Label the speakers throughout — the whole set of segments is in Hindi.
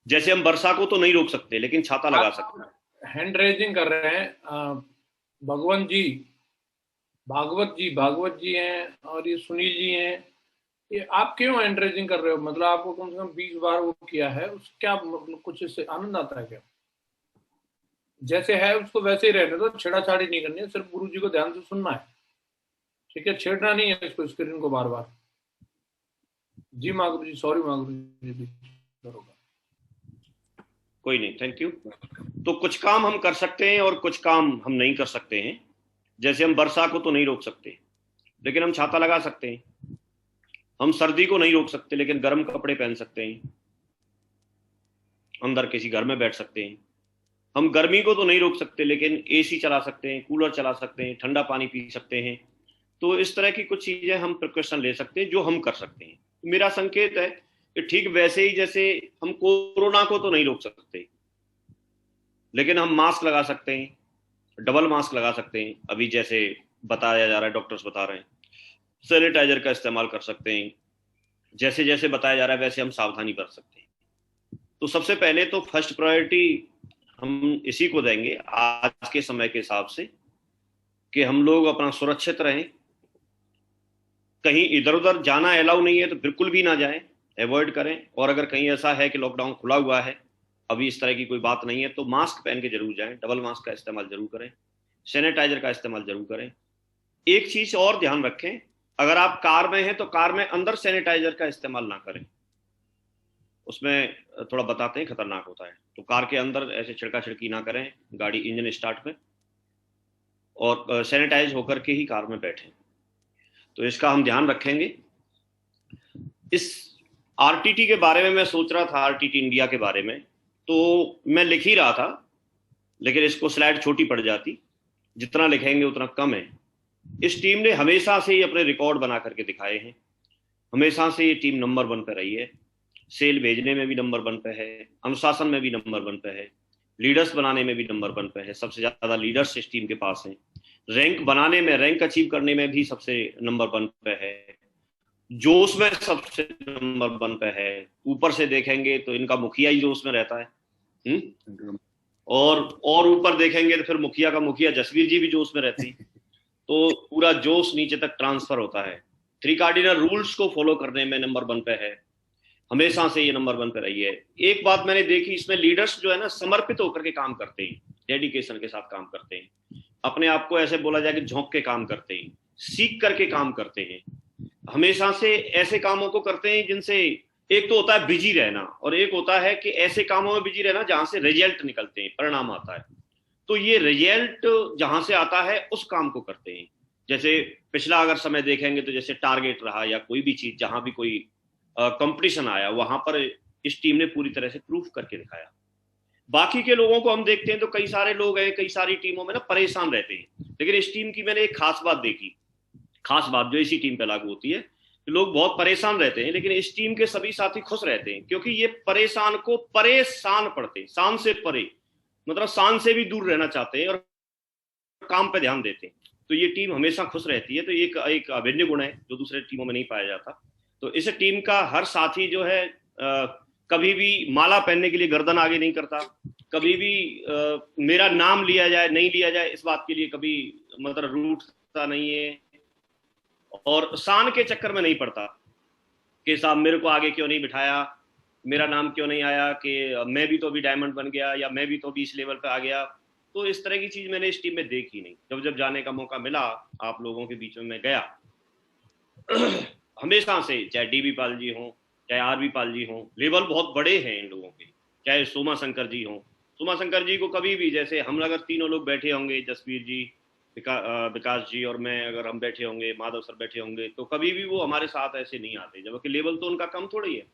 Speaker 1: जैसे हम वर्षा को तो नहीं रोक सकते लेकिन छाता लगा सकते हैं।
Speaker 2: आप हैंड रेजिंग कर रहे हैं, भगवंत जी, भागवत जी हैं और ये सुनील जी हैं, ये आप क्यों हैंड रेजिंग कर रहे हो? मतलब आपको कम से कम 20 बार वो किया है, उस क्या मतलब कुछ इससे आनंद आता है क्या? जैसे है उसको वैसे ही रहने दो, छेड़ाछाड़ी नहीं करनी है, सिर्फ गुरु जी को ध्यान से सुनना है, ठीक है? छेड़ना नहीं है इसको, स्क्रीन को बार बार। जी मागुरु जी, सॉरी मागुरु जी, होगा।
Speaker 1: कोई नहीं, थैंक यू। तो कुछ काम हम कर सकते हैं और कुछ काम हम नहीं कर सकते हैं। जैसे हम वर्षा को तो नहीं रोक सकते लेकिन हम छाता लगा सकते हैं। हम सर्दी को नहीं रोक सकते लेकिन गर्म कपड़े पहन सकते हैं, अंदर किसी घर में बैठ सकते हैं। हम गर्मी को तो नहीं रोक सकते लेकिन एसी चला सकते हैं, कूलर चला सकते हैं, ठंडा पानी पी सकते हैं। तो इस तरह की कुछ चीजें हम प्रिकॉशन ले सकते हैं जो हम कर सकते हैं। मेरा संकेत है कि ठीक वैसे ही जैसे हम कोरोना को तो नहीं रोक सकते लेकिन हम मास्क लगा सकते हैं, डबल मास्क लगा सकते हैं, अभी जैसे बताया जा रहा है, डॉक्टर्स बता रहे हैं। सैनिटाइजर का इस्तेमाल कर सकते हैं। जैसे जैसे बताया जा रहा है वैसे हम सावधानी बरत सकते हैं। तो सबसे पहले तो फर्स्ट प्रायोरिटी हम इसी को देंगे आज के समय के हिसाब से कि हम लोग अपना सुरक्षित रहें। कहीं इधर उधर जाना अलाउ नहीं है तो बिल्कुल भी ना जाएं, अवॉइड करें। और अगर कहीं ऐसा है कि लॉकडाउन खुला हुआ है, अभी इस तरह की कोई बात नहीं है, तो मास्क पहन के जरूर जाएं, डबल मास्क का इस्तेमाल जरूर करें, सैनिटाइजर का इस्तेमाल जरूर करें। एक चीज और ध्यान रखें, अगर आप कार में हैं तो कार में अंदर सैनिटाइजर का इस्तेमाल ना करें, उसमें थोड़ा बताते हैं खतरनाक होता है। तो कार के अंदर ऐसे छिड़का छिड़की ना करें गाड़ी इंजन स्टार्ट में, और सैनिटाइज होकर के ही कार में बैठें। तो इसका हम ध्यान रखेंगे। इस आरटीटी के बारे में मैं सोच रहा था, आरटीटी इंडिया के बारे में, तो मैं लिख ही रहा था लेकिन इसको स्लाइड छोटी पड़ जाती, जितना लिखेंगे उतना कम है। इस टीम ने हमेशा से ही अपने रिकॉर्ड बना करके दिखाए हैं। हमेशा से ये टीम नंबर 1 पे रही है। सेल भेजने में भी नंबर 1 पे है, अनुशासन में भी नंबर 1 पे है, लीडर्स बनाने में भी नंबर 1 पे है, सबसे ज्यादा लीडर्स इस टीम के पास हैं। रैंक बनाने में, रैंक अचीव करने में भी सबसे नंबर 1 पे है। जोश में सबसे नंबर 1 पे है। ऊपर से देखेंगे तो इनका मुखिया ही जोश में रहता है। और ऊपर देखेंगे तो फिर मुखिया का मुखिया जसवीर जी भी जोश में रहते हैं। तो पूरा जोश नीचे तक ट्रांसफर होता है। 3 कार्डिनल रूल्स को फॉलो करने में नंबर 1 पे है, हमेशा से ये नंबर 1 पे रही है। एक बात मैंने देखी, इसमें लीडर्स जो है ना समर्पित होकर के काम करते हैं, डेडिकेशन के साथ काम करते हैं, अपने आप को ऐसे बोला जाए कि झोंक के काम करते हैं, सीख करके काम करते हैं। हमेशा से ऐसे कामों को करते हैं जिनसे एक तो होता है बिजी रहना, और एक होता है कि ऐसे कामों में बिजी रहना जहां से रिजल्ट निकलते हैं, परिणाम आता है। तो ये रिजल्ट जहां से आता है उस काम को करते हैं। जैसे पिछला अगर समय देखेंगे तो जैसे टारगेट रहा या कोई भी चीज, जहां भी कोई कंपटीशन आया वहां पर इस टीम ने पूरी तरह से प्रूफ करके दिखाया। बाकी के लोगों को हम देखते हैं तो कई सारे लोग हैं, कई सारी टीमों में ना परेशान रहते हैं, लेकिन इस टीम की मैंने एक खास बात देखी, खास बात जो इसी टीम पे लागू होती है, कि लोग बहुत परेशान रहते हैं लेकिन इस टीम के सभी साथी खुश रहते हैं, क्योंकि ये परेशान को परेशान पढ़ते हैं, शान से परे, मतलब शान से भी दूर रहना चाहते हैं और काम पे ध्यान देते हैं। तो ये टीम हमेशा खुश रहती है। तो ये एक अभिन्न गुण है जो दूसरे टीमों में नहीं पाया जाता। तो इस टीम का हर साथी जो है कभी भी माला पहनने के लिए गर्दन आगे नहीं करता, कभी भी मेरा नाम लिया जाए नहीं लिया जाए इस बात के लिए कभी मतलब रूठता नहीं है, और शान के चक्कर में नहीं पड़ता कि साहब मेरे को आगे क्यों नहीं बिठाया, मेरा नाम क्यों नहीं आया, कि मैं भी तो अभी डायमंड बन गया या मैं भी तो अभी इस लेवल पे आ गया। तो इस तरह की चीज मैंने इस टीम में देखी नहीं। जब जब जाने का मौका मिला आप लोगों के बीच में मैं गया, हमेशा से, चाहे डीबी पाल जी हों, चाहे आरबी पाल जी हों, लेवल बहुत बड़े हैं इन लोगों के, चाहे सोमा शंकर जी हों। सोमा शंकर जी को कभी भी, जैसे हम अगर तीनों लोग बैठे होंगे, जसवीर जी, विकास जी और मैं, अगर हम बैठे होंगे, माधव सर बैठे होंगे, तो कभी भी वो हमारे साथ ऐसे नहीं आते, जबकि लेवल तो उनका कम थोड़ी है,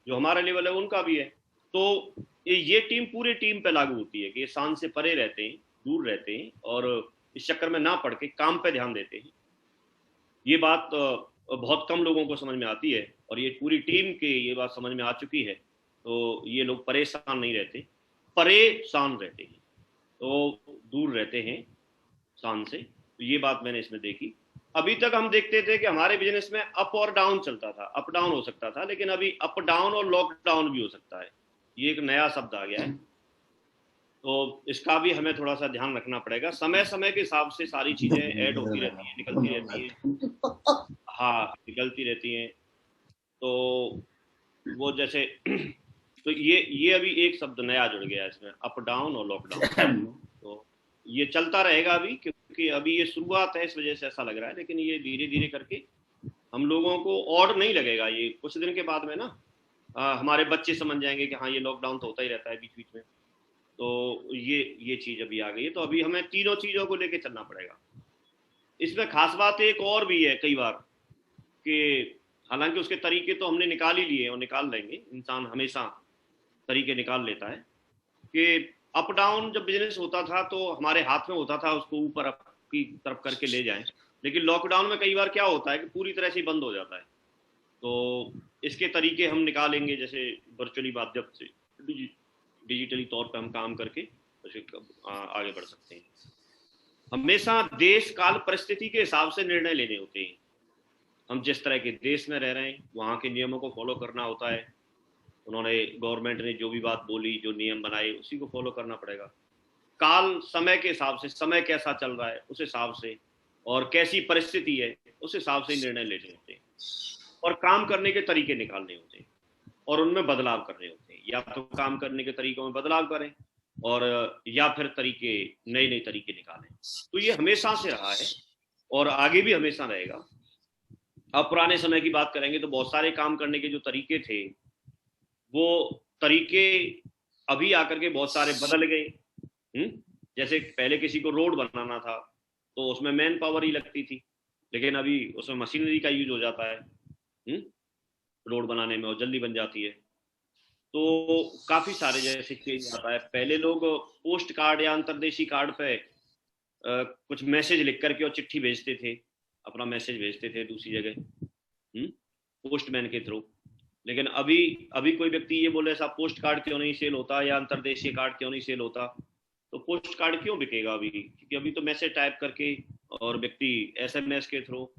Speaker 1: जो हमारा लेवल है उनका भी है। तो ये टीम पूरे टीम पे लागू होती है कि ये शान से परे रहते हैं, दूर रहते हैं, और इस चक्कर में ना पड़ के काम पे ध्यान देते हैं। ये बात बहुत कम लोगों को समझ में आती है, और ये पूरी टीम के ये बात समझ में आ चुकी है। तो ये लोग परेशान नहीं रहते, परेशान रहते हैं, तो दूर रहते हैं शान से। तो ये बात मैंने इसमें देखी। अभी तक हम देखते थे कि हमारे बिजनेस में अप और डाउन चलता था, अप डाउन हो सकता था, लेकिन अभी अप डाउन और लॉकडाउन भी हो सकता है। ये एक नया शब्द आ गया है, तो इसका भी हमें थोड़ा सा ध्यान रखना पड़ेगा। समय समय के हिसाब से सारी चीजें ऐड होती रहती हैं, निकलती रहती हैं। हाँ, निकलती रहती हैं। तो वो जैसे तो ये अभी एक शब्द नया जुड़ गया है इसमें, अप डाउन और लॉकडाउन। तो ये चलता रहेगा अभी, क्योंकि अभी ये शुरुआत है, इस वजह से ऐसा लग रहा है, लेकिन ये धीरे धीरे करके हम लोगों को और नहीं लगेगा। ये कुछ दिन के बाद में ना हमारे बच्चे समझ जाएंगे कि हाँ ये लॉकडाउन तो होता ही रहता है बीच बीच में। तो ये चीज अभी आ गई है, तो अभी हमें तीनों चीजों को लेके चलना पड़ेगा। इसमें खास बात एक और भी है कई बार कि हालांकि उसके तरीके तो हमने निकाल ही लिए और निकाल लेंगे, इंसान हमेशा तरीके निकाल लेता है, कि अप डाउन जब बिजनेस होता था तो हमारे हाथ में होता था उसको ऊपर अप की तरफ करके ले जाएं, लेकिन लॉकडाउन में कई बार क्या होता है कि पूरी तरह से बंद हो जाता है। तो इसके तरीके हम निकालेंगे, जैसे वर्चुअली माध्यम से, डिजिटली तौर पर हम काम करके आगे बढ़ सकते हैं। हमेशा देश काल परिस्थिति के हिसाब से निर्णय लेने होते हैं। हम जिस तरह के देश में रह रहे हैं वहाँ के नियमों को फॉलो करना होता है। उन्होंने, गवर्नमेंट ने जो भी बात बोली, जो नियम बनाए, उसी को फॉलो करना पड़ेगा। काल समय के हिसाब से, समय कैसा चल रहा है उस हिसाब से, और कैसी परिस्थिति है उस हिसाब से निर्णय लेने होते हैं, और काम करने के तरीके निकालने होते हैं, और उनमें बदलाव करने होते हैं। या तो काम करने के तरीकों में बदलाव करें, और या फिर तरीके, नए नए तरीके निकालें। तो ये हमेशा से रहा है और आगे भी हमेशा रहेगा। अब पुराने समय की बात करेंगे तो बहुत सारे काम करने के जो तरीके थे, वो तरीके अभी आकर के बहुत सारे बदल गए। जैसे पहले किसी को रोड बनाना था तो उसमें मैन पावर ही लगती थी, लेकिन अभी उसमें मशीनरी का यूज हो जाता है रोड बनाने में, और जल्दी बन जाती है। तो काफी सारे जैसे चेंज आता है। पहले लोग पोस्ट कार्ड या अंतर्देशीय कार्ड पे कुछ मैसेज लिख करके और चिट्ठी भेजते थे, अपना मैसेज भेजते थे दूसरी जगह पोस्टमैन के थ्रू। लेकिन अभी कोई व्यक्ति ये बोले साहब पोस्ट कार्ड क्यों नहीं सेल होता, या अंतर्देशीय कार्ड क्यों नहीं सेल होता, तो पोस्ट कार्ड क्यों बिकेगा अभी? क्योंकि अभी तो मैसेज टाइप करके और व्यक्ति SMS के थ्रू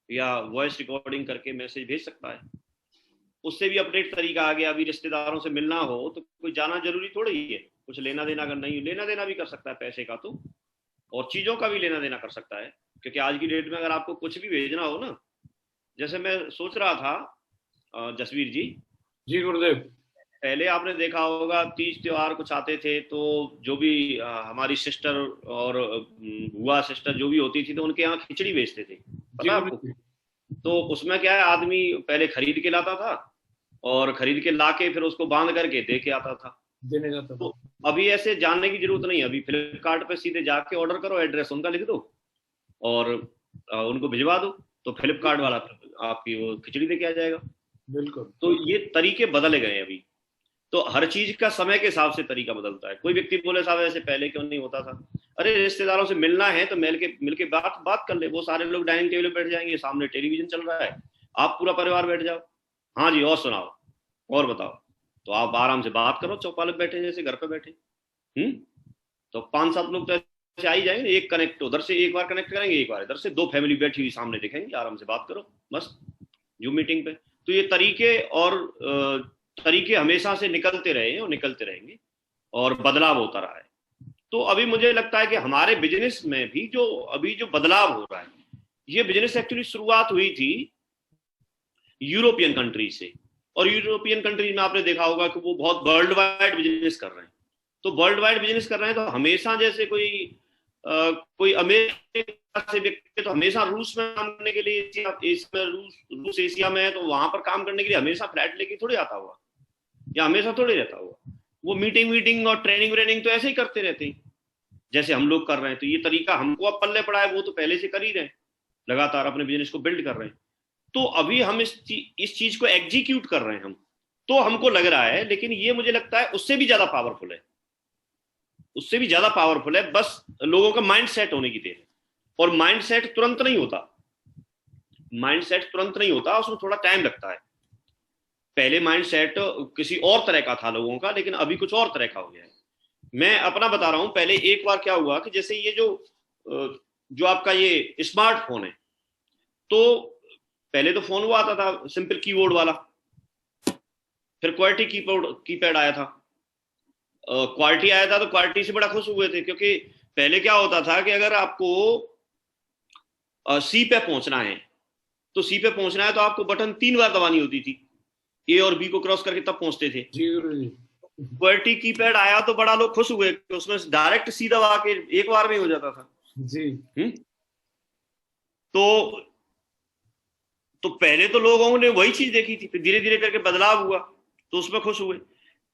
Speaker 1: या वॉइस रिकॉर्डिंग करके मैसेज भेज सकता है। उससे भी अपडेट तरीका आ गया। अभी रिश्तेदारों से मिलना हो तो कोई जाना जरूरी थोड़ी ही है, कुछ लेना देना अगर नहीं, लेना देना भी कर सकता है पैसे का, तो और चीजों का भी लेना देना कर सकता है। क्योंकि आज की डेट में अगर आपको कुछ भी भेजना हो ना, जैसे मैं सोच रहा था जसवीर जी
Speaker 2: गुरुदेव,
Speaker 1: पहले आपने देखा होगा तीज त्योहार कुछ आते थे तो जो भी हमारी सिस्टर और बुआ सिस्टर जो भी होती थी तो उनके यहाँ खिचड़ी बेचते थे, पता आपको? तो उसमें क्या है, आदमी पहले खरीद के लाता था और खरीद के लाके फिर उसको बांध करके दे के आता था,
Speaker 2: देने जाता था।
Speaker 1: तो अभी ऐसे जानने की जरूरत नहीं है। अभी फ्लिपकार्ट पे सीधे जाके ऑर्डर करो, एड्रेस उनका लिख दो और उनको भिजवा दो, तो फ्लिपकार्ट वाला आपकी वो खिचड़ी दे के आ जाएगा।
Speaker 2: बिल्कुल।
Speaker 1: तो ये तरीके बदल गए अभी। तो हर चीज का समय के हिसाब से तरीका बदलता है। कोई व्यक्ति बोले साहब ऐसे पहले क्यों नहीं होता था? अरे रिश्तेदारों से मिलना है तो मिलके बात कर ले। वो सारे लोग डाइनिंग टेबल पे बैठ जाएंगे, सामने टेलीविजन चल रहा है, आप पूरा परिवार बैठ जाओ, हाँ जी और सुनाओ और बताओ, तो आप आराम से बात करो, चौपाल बैठे जैसे घर पे बैठे। तो 5-7 लोग तो ऐसे आ ही जाएंगे, एक कनेक्ट उधर से एक बार कनेक्ट करेंगे, एक बार इधर से, 2 फैमिली बैठी हुई सामने दिखेंगे, आराम से बात करो बस जूम मीटिंग पे। तो ये तरीके हमेशा से निकलते रहे और निकलते रहेंगे और बदलाव होता रहा है। तो अभी मुझे लगता है कि हमारे बिजनेस में भी जो बदलाव हो रहा है, ये बिजनेस एक्चुअली शुरुआत हुई थी यूरोपियन कंट्री से, और यूरोपियन कंट्रीज में आपने देखा होगा कि वो बहुत वर्ल्ड वाइड बिजनेस कर रहे हैं। तो वर्ल्ड वाइड बिजनेस कर रहे हैं तो हमेशा जैसे कोई अमेरिका से व्यक्ति तो हमेशा रूस में काम करने के लिए, रूस एशिया में है तो वहां पर काम करने के लिए हमेशा फ्लैट लेके थोड़ी आता हुआ, या हमेशा थोड़ी रहता हुआ। वो मीटिंग और ट्रेनिंग तो ऐसे ही करते रहते हैं जैसे हम लोग कर रहे हैं। तो ये तरीका हमको अब पल्ले पड़ा है, वो तो पहले से कर ही रहे हैं, लगातार अपने बिजनेस को बिल्ड कर रहे हैं। तो अभी हम इस चीज को एग्जीक्यूट कर रहे हैं हम, तो हमको लग रहा है, लेकिन ये मुझे लगता है उससे भी ज्यादा पावरफुल है, उससे भी ज्यादा पावरफुल है। बस लोगों का माइंड सेट होने की देर है, और माइंड सेट तुरंत नहीं होता, उसमें थोड़ा टाइम लगता है। पहले माइंड सेट किसी और तरह का था लोगों का, लेकिन अभी कुछ और तरह का हो गया है। मैं अपना बता रहा हूं, पहले एक बार क्या हुआ कि जैसे ये जो आपका ये स्मार्टफोन है, तो पहले तो फोन हुआ आता था सिंपल कीबोर्ड वाला, फिर क्वालिटी कीपैड आया था, क्वालिटी आया था तो क्वालिटी से बड़ा खुश हुए थे, क्योंकि पहले क्या होता था कि अगर आपको सी पे पहुंचना है, तो सी पे पहुंचना है तो आपको बटन 3 बार दबानी होती थी, ए और बी को क्रॉस करके तब पहुंचते थे।
Speaker 2: जी गुरु जी।
Speaker 1: क्वालिटी कीपैड आया तो बड़ा लोग खुश हुए कि उसमें डायरेक्ट सी दबा के एक बार में हो जाता था।
Speaker 2: जी।
Speaker 1: तो पहले तो लोगों ने वही चीज देखी थी, फिर धीरे धीरे करके बदलाव हुआ तो उसमें खुश हुए।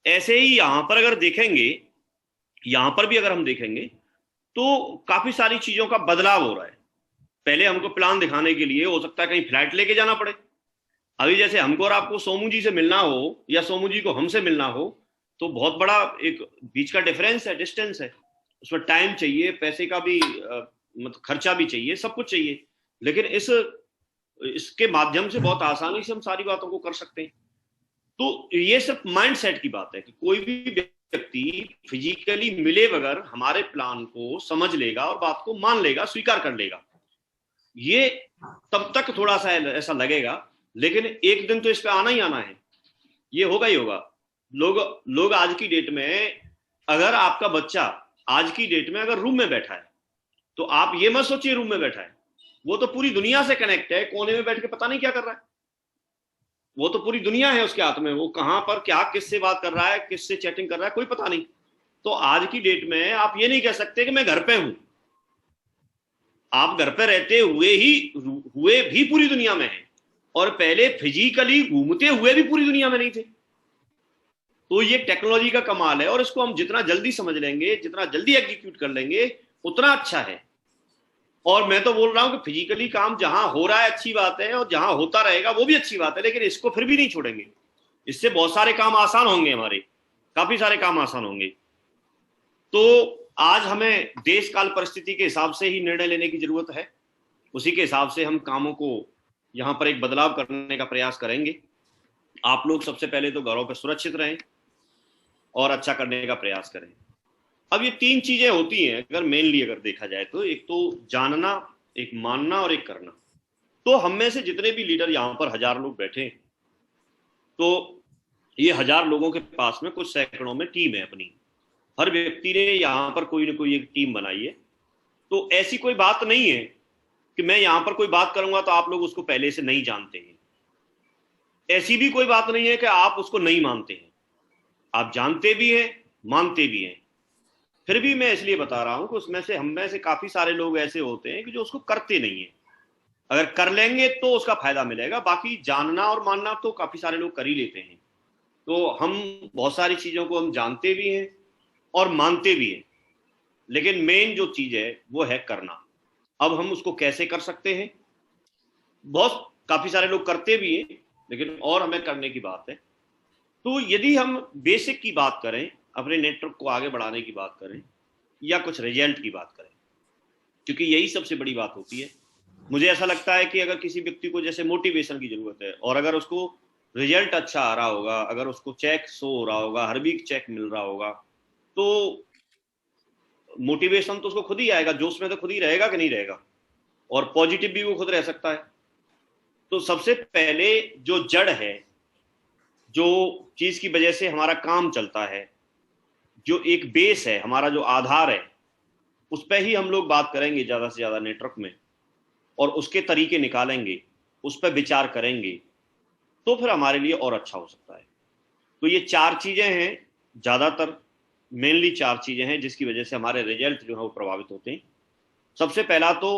Speaker 1: ऐसे ही यहां पर अगर देखेंगे, यहां पर भी अगर हम देखेंगे तो काफी सारी चीजों का बदलाव हो रहा है। पहले हमको प्लान दिखाने के लिए हो सकता है कहीं फ्लाइट लेके जाना पड़े। अभी जैसे हमको और आपको सोमू जी से मिलना हो या सोमू जी को हमसे मिलना हो तो बहुत बड़ा एक बीच का डिफरेंस है, डिस्टेंस है, उसमें टाइम चाहिए, पैसे का भी मतलब खर्चा भी चाहिए, सब कुछ चाहिए। लेकिन इसके माध्यम से बहुत आसानी से हम सारी बातों को कर सकते हैं। तो ये सिर्फ माइंड सेट की बात है कि कोई भी व्यक्ति फिजिकली मिले बगैर हमारे प्लान को समझ लेगा और बात को मान लेगा, स्वीकार कर लेगा। ये तब तक थोड़ा सा ऐसा लगेगा, लेकिन एक दिन तो इस पे आना ही आना है, ये होगा ही होगा। लोग आज की डेट में, अगर आपका बच्चा आज की डेट में अगर रूम में बैठा है तो आप ये मत सोचिए रूम में बैठा है, वो तो पूरी दुनिया से कनेक्ट है, कोने में बैठ के पता नहीं क्या कर रहा है। वो तो पूरी दुनिया है उसके हाथ में, वो कहां पर क्या किससे बात कर रहा है, किससे चैटिंग कर रहा है, कोई पता नहीं। तो आज की डेट में आप ये नहीं कह सकते कि मैं घर पे हूं। आप घर पे रहते हुए भी पूरी दुनिया में हैं, और पहले फिजिकली घूमते हुए भी पूरी दुनिया में नहीं थे। तो ये टेक्नोलॉजी का कमाल है, और इसको हम जितना जल्दी समझ लेंगे, जितना जल्दी एग्जीक्यूट कर लेंगे, उतना अच्छा है। और मैं तो बोल रहा हूं कि फिजिकली काम जहां हो रहा है अच्छी बात है, और जहां होता रहेगा वो भी अच्छी बात है, लेकिन इसको फिर भी नहीं छोड़ेंगे। इससे बहुत सारे काम आसान होंगे, हमारे काफी सारे काम आसान होंगे। तो आज हमें देश काल परिस्थिति के हिसाब से ही निर्णय लेने की जरूरत है, उसी के हिसाब से हम कामों को यहां पर एक बदलाव करने का प्रयास करेंगे। आप लोग सबसे पहले तो घरों पर सुरक्षित रहें और अच्छा करने का प्रयास करें। अब ये 3 चीजें होती हैं अगर मेनली अगर देखा जाए तो, एक तो जानना, एक मानना और एक करना। तो हम में से जितने भी लीडर यहाँ पर 1000 लोग बैठे हैं, तो ये 1000 लोगों के पास में कुछ सैकड़ों में टीम है अपनी। हर व्यक्ति ने यहाँ पर कोई ना कोई एक टीम बनाई है। तो ऐसी कोई बात नहीं है कि मैं यहाँ पर कोई बात करूंगा तो आप लोग उसको पहले से नहीं जानते हैं। ऐसी भी कोई बात नहीं है कि आप उसको नहीं मानते हैं, आप जानते भी हैं, मानते भी हैं। फिर भी मैं इसलिए बता रहा हूं कि उसमें से, हम में से काफी सारे लोग ऐसे होते हैं कि जो उसको करते नहीं है। अगर कर लेंगे तो उसका फायदा मिलेगा, बाकी जानना और मानना तो काफी सारे लोग कर ही लेते हैं। तो हम बहुत सारी चीजों को हम जानते भी हैं और मानते भी हैं, लेकिन मेन जो चीज है वो है करना। अब हम उसको कैसे कर सकते हैं? बहुत काफी सारे लोग करते भी हैं, लेकिन और हमें करने की बात है। तो यदि हम बेसिक की बात करें, अपने नेटवर्क को आगे बढ़ाने की बात करें, या कुछ रिजल्ट की बात करें, क्योंकि यही सबसे बड़ी बात होती है। मुझे ऐसा लगता है कि अगर किसी व्यक्ति को जैसे मोटिवेशन की जरूरत है, और अगर उसको रिजल्ट अच्छा आ रहा होगा, अगर उसको चेक शो हो रहा होगा, हर वीक चेक मिल रहा होगा, तो मोटिवेशन तो उसको खुद ही आएगा, जोश में तो खुद ही रहेगा कि नहीं रहेगा, और पॉजिटिव भी वो खुद रह सकता है। तो सबसे पहले जो जड़ है, जो चीज की वजह से हमारा काम चलता है, जो एक बेस है, हमारा जो आधार है, उस पर ही हम लोग बात करेंगे ज्यादा से ज्यादा नेटवर्क में, और उसके तरीके निकालेंगे, उस पर विचार करेंगे, तो फिर हमारे लिए और अच्छा हो सकता है। तो ये 4 चीजें हैं, ज्यादातर मेनली 4 चीजें हैं जिसकी वजह से हमारे रिजल्ट जो है वो प्रभावित होते हैं। सबसे पहला तो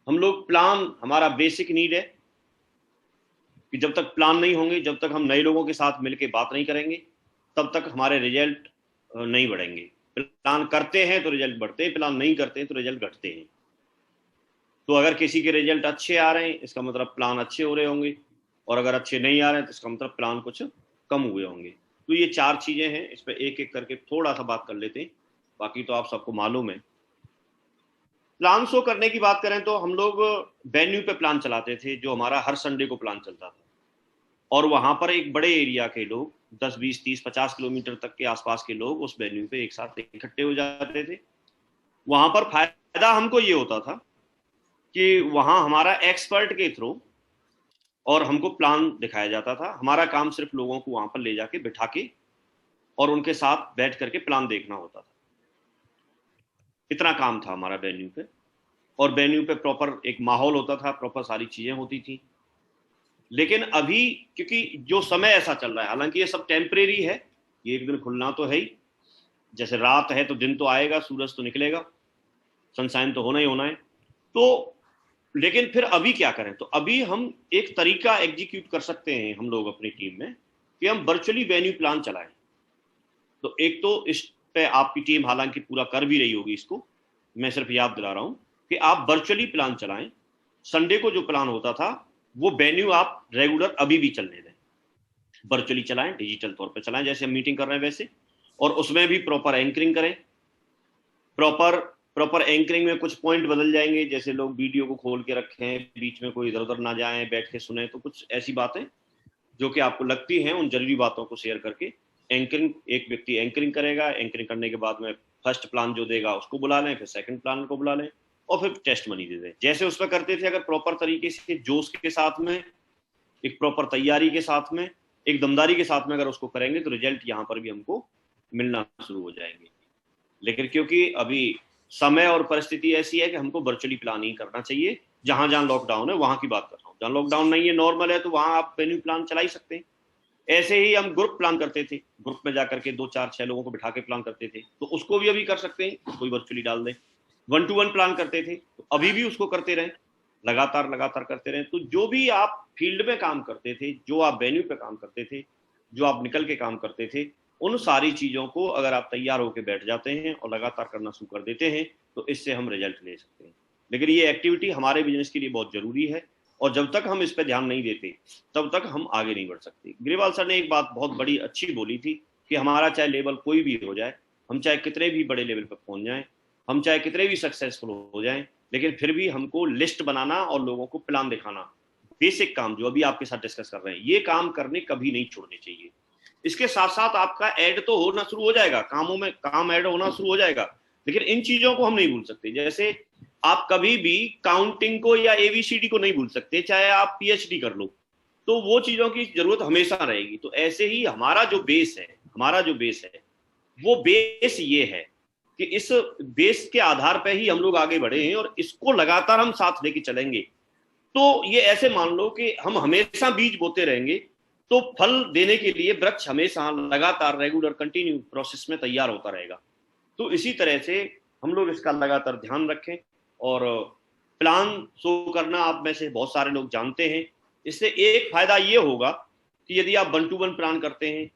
Speaker 1: हम लोग प्लान, हमारा बेसिक नीड है कि जब तक प्लान नहीं होंगे, जब तक हम नए लोगों के साथ मिलकर बात नहीं करेंगे, तब तक हमारे रिजल्ट नहीं बढ़ेंगे। प्लान करते हैं तो रिजल्ट बढ़ते हैं, प्लान नहीं करते हैं तो रिजल्ट घटते हैं। तो अगर किसी के रिजल्ट अच्छे आ रहे हैं, इसका मतलब प्लान अच्छे हो रहे होंगे, और अगर अच्छे नहीं आ रहे हैं तो इसका मतलब प्लान कुछ कम हुए होंगे। तो ये 4 चीजें हैं, इस पर एक एक करके थोड़ा सा बात कर लेते हैं, बाकी तो आप सबको मालूम है। प्लान शो करने की बात करें तो हम लोग वेन्यू पे प्लान चलाते थे, जो हमारा हर संडे को प्लान चलता था, और वहां पर एक बड़े एरिया के लोग 10, 20, 30, 50 किलोमीटर तक के आसपास के लोग उस वेन्यू पे एक साथ इकट्ठे हो जाते थे। वहां पर फायदा हमको ये होता था कि वहां हमारा एक्सपर्ट के थ्रू और हमको प्लान दिखाया जाता था। हमारा काम सिर्फ लोगों को वहां पर ले जाके बिठा के और उनके साथ बैठ करके प्लान देखना होता था। इतना काम था हमारा वेन्यू पे, और वेन्यू पे प्रॉपर एक माहौल होता था, प्रॉपर सारी चीजें होती थी। लेकिन अभी क्योंकि जो समय ऐसा चल रहा है, हालांकि ये सब टेम्परेरी है, ये एक दिन खुलना तो है ही, जैसे रात है तो दिन तो आएगा, सूरज तो निकलेगा, सनशाइन तो होना ही होना है। तो लेकिन फिर अभी क्या करें? तो अभी हम एक तरीका एग्जीक्यूट कर सकते हैं हम लोग अपनी टीम में, कि हम वर्चुअली वेन्यू प्लान चलाएं। तो एक तो इस पे आपकी टीम हालांकि पूरा कर भी रही होगी इसको, मैं सिर्फ याद दिला रहा हूं कि आप वर्चुअली प्लान चलाएं। संडे को जो प्लान होता था वो वेन्यू आप रेगुलर अभी भी चलने दें, वर्चुअली चलाएं, डिजिटल तौर पे चलाएं, जैसे हम मीटिंग कर रहे हैं वैसे, और उसमें भी प्रॉपर एंकरिंग करें। प्रॉपर एंकरिंग में कुछ पॉइंट बदल जाएंगे, जैसे लोग वीडियो को खोल के रखें, बीच में कोई इधर उधर ना जाएं, बैठ के सुने, तो कुछ ऐसी बातें जो कि आपको लगती हैं उन जरूरी बातों को शेयर करके एंकरिंग, एक व्यक्ति एंकरिंग करेगा, एंकरिंग करने के बाद में फर्स्ट प्लान जो देगा उसको बुला लें, फिर सेकंड प्लान को बुला लें, और फिर टेस्ट मनी दे दें, जैसे उसमें करते थे। अगर प्रॉपर तरीके से जोश के साथ में, एक प्रॉपर तैयारी के साथ में, एक दमदारी के साथ में अगर उसको करेंगे तो रिजल्ट यहाँ पर भी हमको मिलना शुरू हो जाएंगे। लेकिन क्योंकि अभी समय और परिस्थिति ऐसी है कि हमको वर्चुअली प्लान ही करना चाहिए। जहां जहां लॉकडाउन है वहां की बात कर रहा हूँ, जहां लॉकडाउन नहीं है, नॉर्मल है, तो वहां आप वेन्यू प्लान चला ही सकते हैं। ऐसे ही हम ग्रुप प्लान करते थे, ग्रुप में जाकर के 2 4 6 लोगों को बिठा के प्लान करते थे, तो उसको भी अभी कर सकते हैं, उसको भी वर्चुअली डाल दें। 1 to 1 प्लान करते थे, तो अभी भी उसको करते रहें, लगातार करते रहें। तो जो भी आप फील्ड में काम करते थे, जो आप वेन्यू पे काम करते थे, जो आप निकल के काम करते थे, उन सारी चीजों को अगर आप तैयार होकर बैठ जाते हैं और लगातार करना शुरू कर देते हैं तो इससे हम रिजल्ट ले सकते हैं। लेकिन ये एक्टिविटी हमारे बिजनेस के लिए बहुत जरूरी है, और जब तक हम इस पर ध्यान नहीं देते तब तक हम आगे नहीं बढ़ सकते। ग्रेवाल सर ने एक बात बहुत बड़ी अच्छी बोली थी कि हमारा चाहे लेवल कोई भी हो जाए, हम चाहे कितने भी बड़े लेवल पर पहुंच जाएं, हम चाहे कितने भी सक्सेसफुल हो जाएं, लेकिन फिर भी हमको लिस्ट बनाना और लोगों को प्लान दिखाना, बेसिक काम जो अभी आपके साथ डिस्कस कर रहे हैं, ये काम करने कभी नहीं छोड़ने चाहिए। इसके साथ साथ आपका ऐड तो होना शुरू हो जाएगा, कामों में काम ऐड होना शुरू हो जाएगा, लेकिन इन चीजों को हम नहीं भूल सकते। जैसे आप कभी भी काउंटिंग को या एबीसीडी को नहीं भूल सकते, चाहे आप पीएचडी कर लो, तो वो चीजों की जरूरत हमेशा रहेगी। तो ऐसे ही हमारा जो बेस है वो बेस ये है कि इस बेस के आधार पर ही हम लोग आगे बढ़े हैं, और इसको लगातार हम साथ लेके चलेंगे। तो ये ऐसे मान लो कि हम हमेशा बीज बोते रहेंगे, तो फल देने के लिए वृक्ष हमेशा लगातार रेगुलर कंटिन्यू प्रोसेस में तैयार होता रहेगा। तो इसी तरह से हम लोग इसका लगातार ध्यान रखें, और प्लान शो करना आप में से बहुत सारे लोग जानते हैं। इससे एक फायदा ये होगा कि यदि आप 1 to 1 प्लान करते हैं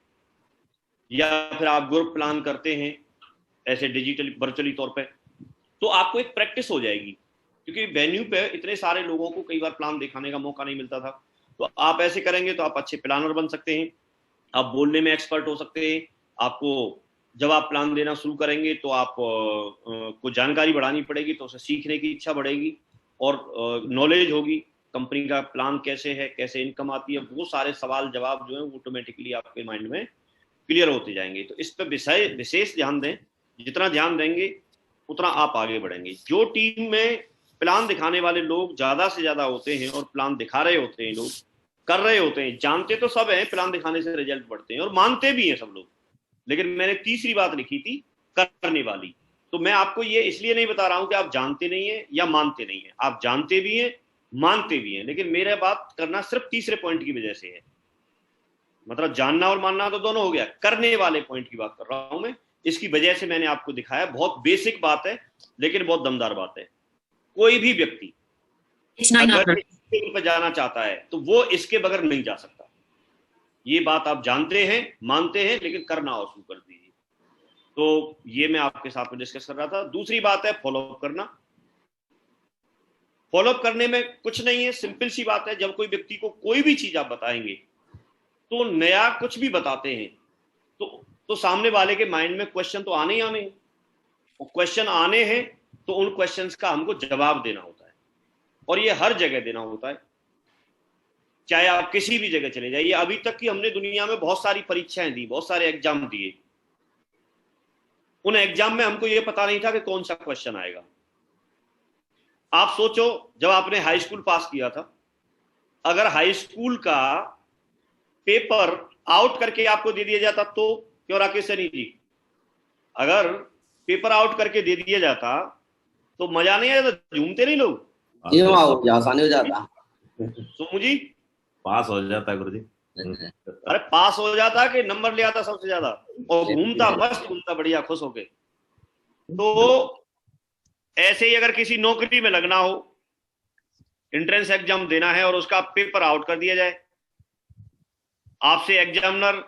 Speaker 1: या फिर आप ग्रुप प्लान करते हैं ऐसे डिजिटल वर्चुअली तौर पे, तो आपको एक प्रैक्टिस हो जाएगी, क्योंकि वेन्यू पे इतने सारे लोगों को कई बार प्लान दिखाने का मौका नहीं मिलता था। तो आप ऐसे करेंगे तो आप अच्छे प्लानर बन सकते हैं, आप बोलने में एक्सपर्ट हो सकते हैं। आपको जब आप प्लान देना शुरू करेंगे तो आप को जानकारी बढ़ानी पड़ेगी, तो उसे सीखने की इच्छा बढ़ेगी, और नॉलेज होगी कंपनी का प्लान कैसे है, कैसे इनकम आती है, वो सारे सवाल जवाब जो है वो ऑटोमेटिकली आपके माइंड में क्लियर होते जाएंगे। तो इस पर विशेष ध्यान दें, जितना ध्यान देंगे उतना आप आगे बढ़ेंगे। जो टीम में प्लान दिखाने वाले लोग ज्यादा से ज्यादा होते हैं और प्लान दिखा रहे होते हैं, लोग कर रहे होते हैं, जानते तो सब हैं प्लान दिखाने से रिजल्ट बढ़ते हैं, और मानते भी हैं सब लोग, लेकिन मैंने तीसरी बात लिखी थी करने वाली। तो मैं आपको ये इसलिए नहीं बता रहा हूं कि आप जानते नहीं है या मानते नहीं है, आप जानते भी हैं, मानते भी हैं, लेकिन मेरा बात करना सिर्फ तीसरे पॉइंट की वजह से है। मतलब जानना और मानना तो दोनों हो गया, करने वाले पॉइंट की बात कर रहा हूं मैं। इसकी वजह से मैंने आपको दिखाया, बहुत बेसिक बात है लेकिन बहुत दमदार बात है। कोई भी व्यक्ति अगर इस लेवल पर जाना चाहता है तो वो इसके बगैर नहीं जा सकता। ये बात आप जानते हैं, मानते हैं, लेकिन करना और शुरू कर दीजिए। तो ये मैं आपके साथ में डिस्कस कर रहा था। दूसरी बात है फॉलोअप करना। फॉलोअप करने में कुछ नहीं है, सिंपल सी बात है। जब कोई व्यक्ति को कोई भी चीज आप बताएंगे तो नया कुछ भी बताते हैं तो सामने वाले के माइंड में क्वेश्चन तो आने ही आने हैं, और क्वेश्चन आने हैं तो उन क्वेश्चंस का हमको जवाब देना होता है, और ये हर जगह देना होता है, चाहे आप किसी भी जगह चले जाइए। अभी तक की हमने दुनिया में बहुत सारी परीक्षाएं दी, बहुत सारे एग्जाम दिए, उन एग्जाम में हमको ये पता नहीं था कि कौन सा क्वेश्चन आएगा। आप सोचो, जब आपने हाई स्कूल पास किया था, अगर हाई स्कूल का पेपर आउट करके आपको दे दिया जाता तो क्यों राकेश सैनी जी? अगर पेपर आउट करके दे दिया जाता तो मजा नहीं आया, तो झूमते नहीं लोग?
Speaker 3: आसानी हो जाता।
Speaker 1: सोमू जी
Speaker 4: पास हो जाता है गुरुजी।
Speaker 1: अरे पास हो जाता कि नंबर ले आता सबसे ज्यादा, और घूमता, बस घूमता बढ़िया खुश होके। तो ऐसे ही अगर किसी नौकरी में लगना हो, एंट्रेंस एग्जाम देना है और उसका पेपर आउट कर दिया जाए, आपसे एग्जामिनर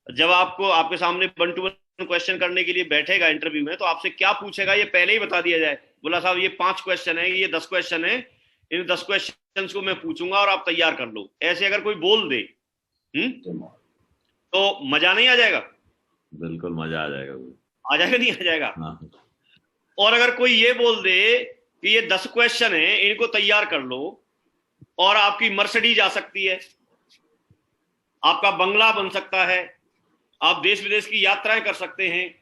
Speaker 1: जब आपको आपके सामने 1 to 1 क्वेश्चन करने के लिए बैठेगा इंटरव्यू में, तो आपसे क्या पूछेगा ये पहले ही बता दिया जाए। बोला साहब ये 5 क्वेश्चन है, ये 10 क्वेश्चन है, इन 10 क्वेश्चन को मैं पूछूंगा और आप तैयार कर लो। ऐसे अगर कोई बोल दे तो मजा नहीं आ जाएगा?
Speaker 4: बिल्कुल मजा आ जाएगा।
Speaker 1: आ जाएगा, नहीं आ जाएगा?
Speaker 4: हाँ।
Speaker 1: और अगर कोई ये बोल दे कि ये 10 क्वेश्चन है, इनको तैयार कर लो और आपकी मर्सिडीज आ सकती है, आपका बंगला बन सकता है, आप देश विदेश की यात्राएं कर सकते हैं,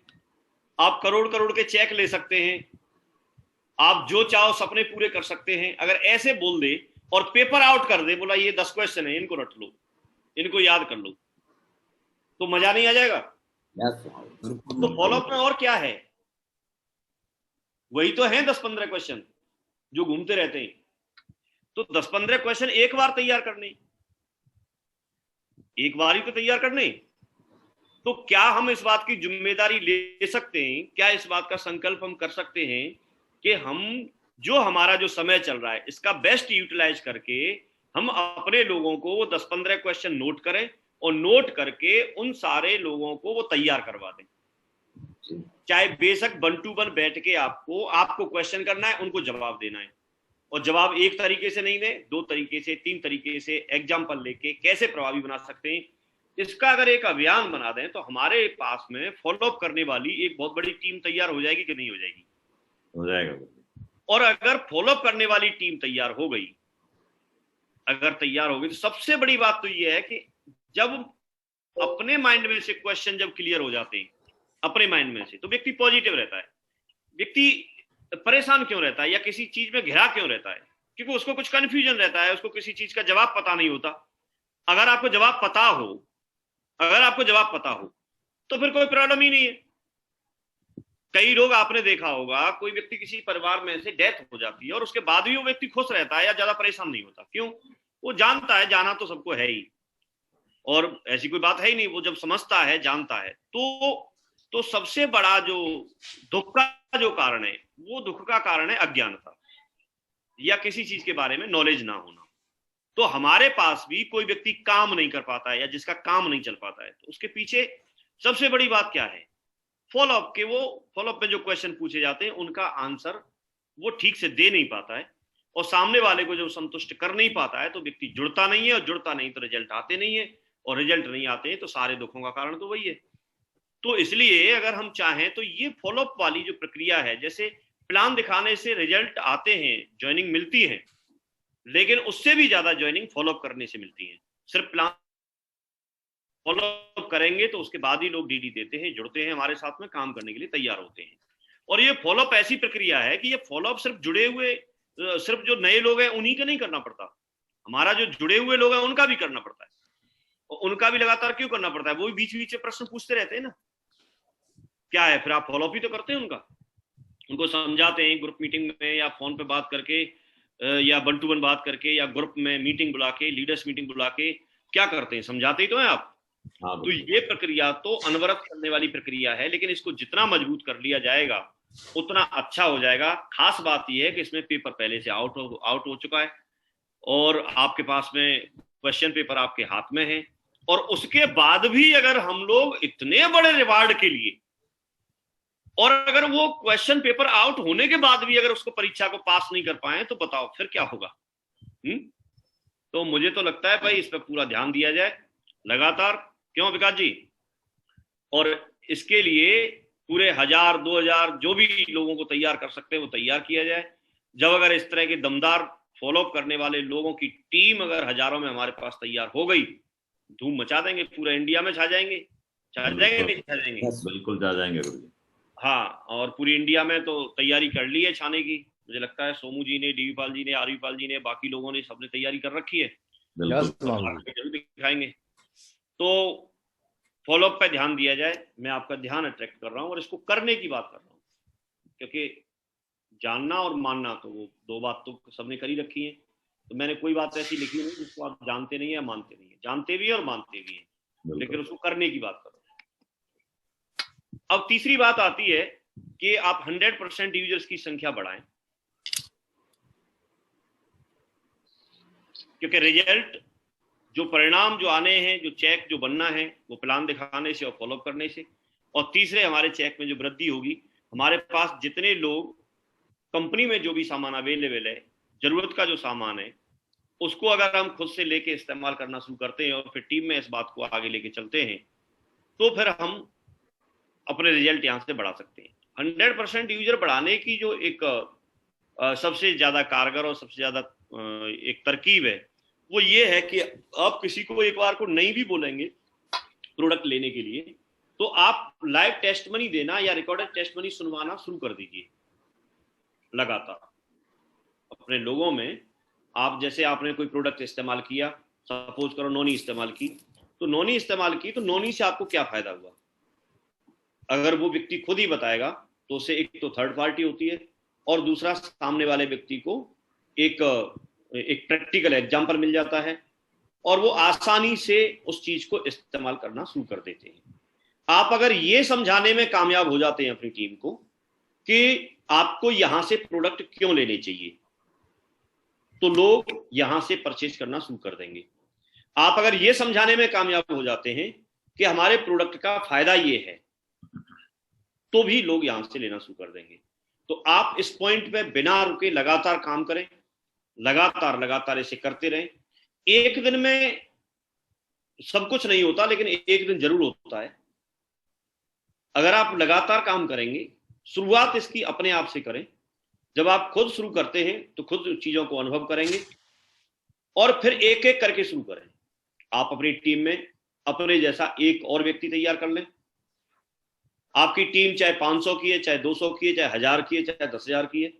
Speaker 1: आप करोड़ करोड़ के चेक ले सकते हैं, आप जो चाहो सपने पूरे कर सकते हैं, अगर ऐसे बोल दे और पेपर आउट कर दे, बोला ये 10 क्वेश्चन है, इनको रट लो, इनको याद कर लो, तो मजा नहीं आ जाएगा? तो फॉलोअप में और क्या है? वही तो है 10-15 क्वेश्चन जो घूमते रहते हैं। तो 10-15 क्वेश्चन एक बार तैयार करने, एक बार ही तो तैयार करने। तो क्या हम इस बात की जिम्मेदारी ले सकते हैं, क्या इस बात का संकल्प हम कर सकते हैं कि हम जो हमारा जो समय चल रहा है इसका बेस्ट यूटिलाइज करके हम अपने लोगों को वो 10-15 क्वेश्चन नोट करें और नोट करके उन सारे लोगों को वो तैयार करवा दें। चाहे बेशक 1 to 1 बैठ के आपको क्वेश्चन करना है, उनको जवाब देना है, और जवाब एक तरीके से नहीं दें, 2 तरीके से, 3 तरीके से एग्जाम्पल लेके कैसे प्रभावी बना सकते हैं, इसका अगर एक अभियान बना दें तो हमारे पास में फॉलोअप करने वाली एक बहुत बड़ी टीम तैयार हो जाएगी कि नहीं हो जाएगी?
Speaker 4: हो जाएगा।
Speaker 1: और अगर फॉलोअप करने वाली टीम तैयार हो गई, अगर तैयार हो गई, तो सबसे बड़ी बात तो यह है कि जब अपने माइंड में से क्वेश्चन जब क्लियर हो जाते हैं अपने माइंड में से, तो व्यक्ति पॉजिटिव रहता है। व्यक्ति परेशान क्यों रहता है या किसी चीज में घिरा क्यों रहता है? क्योंकि उसको कुछ कंफ्यूजन रहता है, उसको किसी चीज का जवाब पता नहीं होता। अगर आपको जवाब पता हो, तो फिर कोई प्रॉब्लम ही नहीं है। कई लोग आपने देखा होगा, कोई व्यक्ति किसी परिवार में से डेथ हो जाती है और उसके बाद भी वो व्यक्ति खुश रहता है या ज्यादा परेशान नहीं होता। क्यों? वो जानता है, जाना तो सबको है ही, और ऐसी कोई बात है ही नहीं। वो जब समझता है, जानता है, तो सबसे बड़ा जो दुख का जो कारण है, वो दुख का कारण है अज्ञानता या किसी चीज के बारे में नॉलेज ना होना। तो हमारे पास भी कोई व्यक्ति काम नहीं कर पाता है या जिसका काम नहीं चल पाता है, तो उसके पीछे सबसे बड़ी बात क्या है? फॉलोअप के। वो फॉलोअप में जो क्वेश्चन पूछे जाते हैं उनका आंसर वो ठीक से दे नहीं पाता है, और सामने वाले को जब संतुष्ट कर नहीं पाता है तो व्यक्ति जुड़ता नहीं है, और जुड़ता नहीं तो रिजल्ट आते नहीं है, और रिजल्ट नहीं आते हैं तो सारे दुखों का कारण तो वही है। तो इसलिए अगर हम चाहें तो ये फॉलोअप वाली जो प्रक्रिया है, जैसे प्लान दिखाने से रिजल्ट आते हैं, ज्वाइनिंग मिलती है, लेकिन उससे भी ज्यादा ज्वाइनिंग फॉलोअप करने से मिलती है। सिर्फ प्लान फॉलोअप करेंगे तो उसके बाद ही लोग डीडी देते हैं, जुड़ते हैं, हमारे साथ में काम करने के लिए तैयार होते हैं। और ये फॉलोअप ऐसी प्रक्रिया है कि ये फॉलोअप सिर्फ जुड़े हुए, सिर्फ जो नए लोग हैं उन्हीं का नहीं करना पड़ता, हमारा जो जुड़े हुए लोग हैं उनका भी करना पड़ता है। और उनका भी लगातार क्यों करना पड़ता है? वो भी बीच बीच में प्रश्न पूछते रहते हैं ना, क्या है, फिर आप फॉलोअप ही तो करते हैं उनका, उनको समझाते हैं ग्रुप मीटिंग में या फोन पे बात करके या 1 to 1 बात करके या ग्रुप में मीटिंग बुला के, लीडर्स मीटिंग बुला के क्या करते हैं? समझाते ही तो हैं आप। तो ये प्रक्रिया तो अनवरत करने वाली प्रक्रिया है, लेकिन इसको जितना मजबूत कर लिया जाएगा उतना अच्छा हो जाएगा। खास बात यह है कि इसमें पेपर पहले से आउट हो चुका है और आपके पास में क्वेश्चन पेपर आपके हाथ में है, और उसके बाद भी अगर हम लोग इतने बड़े रिवार्ड के लिए, और अगर वो क्वेश्चन पेपर आउट होने के बाद भी अगर उसको परीक्षा को पास नहीं कर पाए तो बताओ फिर क्या होगा? तो मुझे तो लगता है भाई इस पर पूरा ध्यान दिया जाए लगातार। क्यों विकास जी? और इसके लिए पूरे 1000-2000 जो भी लोगों को तैयार कर सकते हैं वो तैयार किया जाए। जब अगर इस तरह के दमदार फॉलोअप करने वाले लोगों की टीम अगर हजारों में हमारे पास तैयार हो गई, धूम मचा देंगे, पूरे इंडिया में छा जाएंगे। नहीं छा जाएंगे?
Speaker 4: बिल्कुल छा जाएंगे।
Speaker 1: हाँ, और पूरी इंडिया में तो तैयारी कर ली है छाने की। मुझे लगता है सोमू जी ने, डीवी पाल जी ने, आरवी पाल जी ने, बाकी लोगों ने सबने तैयारी कर रखी है, जरूर दिखाएंगे। तो फॉलोअप पे ध्यान दिया जाए, मैं आपका ध्यान अट्रैक्ट कर रहा हूं और इसको करने की बात कर रहा हूं, क्योंकि जानना और मानना तो वो दो बात तो सबने करी रखी है। तो मैंने कोई बात ऐसी लिखी नहीं जिसको आप जानते नहीं है, मानते नहीं है, जानते भी है और मानते भी हैं, लेकिन उसको करने की बात करो। अब तीसरी बात आती है कि आप 100% यूजर्स की संख्या बढ़ाएं, क्योंकि रिजल्ट जो परिणाम जो आने हैं, जो चेक जो बनना है, वो प्लान दिखाने से और फॉलोअप करने से। और तीसरे, हमारे चेक में जो वृद्धि होगी, हमारे पास जितने लोग कंपनी में जो भी सामान अवेलेबल है, जरूरत का जो सामान है, उसको अगर हम खुद से लेके इस्तेमाल करना शुरू करते हैं और फिर टीम में इस बात को आगे लेके चलते हैं, तो फिर हम अपने रिजल्ट यहां से बढ़ा सकते हैं। 100% यूजर बढ़ाने की जो एक सबसे ज्यादा कारगर और सबसे ज्यादा एक तरकीब है, वो ये है कि आप किसी को एक बार को नहीं भी बोलेंगे प्रोडक्ट लेने के लिए, तो आप लाइव टेस्ट मनी देना या रिकॉर्डेड टेस्ट मनी सुनवाना शुरू कर दीजिए लगातार अपने लोगों में। आप जैसे आपने कोई प्रोडक्ट इस्तेमाल किया, सपोज करो नोनी इस्तेमाल की, तो नोनी से आपको क्या फायदा हुआ, अगर वो व्यक्ति खुद ही बताएगा तो उससे एक तो थर्ड पार्टी होती है, और दूसरा सामने वाले व्यक्ति को एक प्रैक्टिकल एग्जांपल मिल जाता है, और वो आसानी से उस चीज को इस्तेमाल करना शुरू कर देते हैं। आप अगर ये समझाने में कामयाब हो जाते हैं अपनी टीम को कि आपको यहां से प्रोडक्ट क्यों लेने चाहिए, तो लोग यहां से परचेज करना शुरू कर देंगे। आप अगर ये समझाने में कामयाब हो जाते हैं कि हमारे प्रोडक्ट का फायदा ये है, तो भी लोग यहां से लेना शुरू कर देंगे। तो आप इस पॉइंट पे बिना रुके लगातार काम करें, लगातार इसे करते रहें। एक दिन में सब कुछ नहीं होता, लेकिन एक दिन जरूर होता है। अगर आप लगातार काम करेंगे, शुरुआत इसकी अपने आप से करें। जब आप खुद शुरू करते हैं तो खुद चीजों को अनुभव करेंगे, और फिर एक एक करके शुरू करें। आप अपनी टीम में अपने जैसा एक और व्यक्ति तैयार कर लें। आपकी टीम चाहे 500 की है, चाहे 200 की है, चाहे 1000 की है, चाहे 10,000 की है,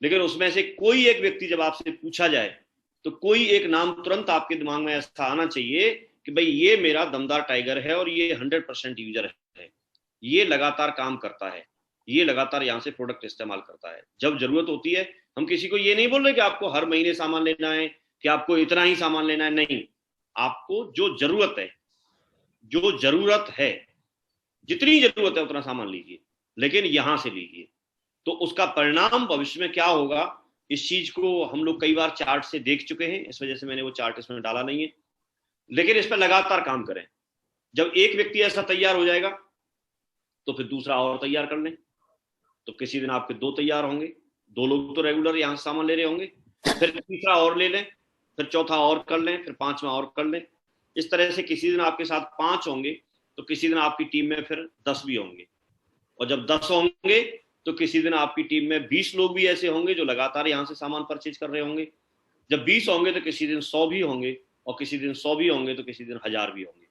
Speaker 1: लेकिन उसमें से कोई एक व्यक्ति जब आपसे पूछा जाए तो कोई एक नाम तुरंत आपके दिमाग में ऐसा आना चाहिए कि भाई ये मेरा दमदार टाइगर है और ये 100% यूजर है, ये लगातार काम करता है, ये लगातार यहां से प्रोडक्ट इस्तेमाल करता है। जब जरूरत होती है, हम किसी को ये नहीं बोल रहे कि आपको हर महीने सामान लेना है, कि आपको इतना ही सामान लेना है, नहीं। आपको जो जरूरत है, जितनी जरूरत है उतना सामान लीजिए, लेकिन यहां से लीजिए। तो उसका परिणाम भविष्य में क्या होगा, इस चीज को हम लोग कई बार चार्ट से देख चुके हैं, इस वजह से मैंने वो चार्ट इसमें डाला नहीं है, लेकिन इस पर लगातार काम करें। जब एक व्यक्ति ऐसा तैयार हो जाएगा तो फिर दूसरा और तैयार कर लें, तो किसी दिन आपके 2 तैयार होंगे, 2 लोग तो रेगुलर यहां से सामान ले रहे होंगे, फिर तीसरा और ले लें, फिर चौथा और कर लें, फिर 5वां और कर लें। इस तरह से किसी दिन आपके साथ 5 होंगे तो किसी दिन आपकी टीम में फिर 10 भी होंगे, और जब 10 होंगे तो किसी दिन आपकी टीम में 20 लोग भी ऐसे होंगे जो लगातार यहां से सामान परचेज कर रहे होंगे। जब 20 होंगे तो किसी दिन 100 भी होंगे, और किसी दिन 100 भी होंगे तो किसी दिन 1000 भी होंगे।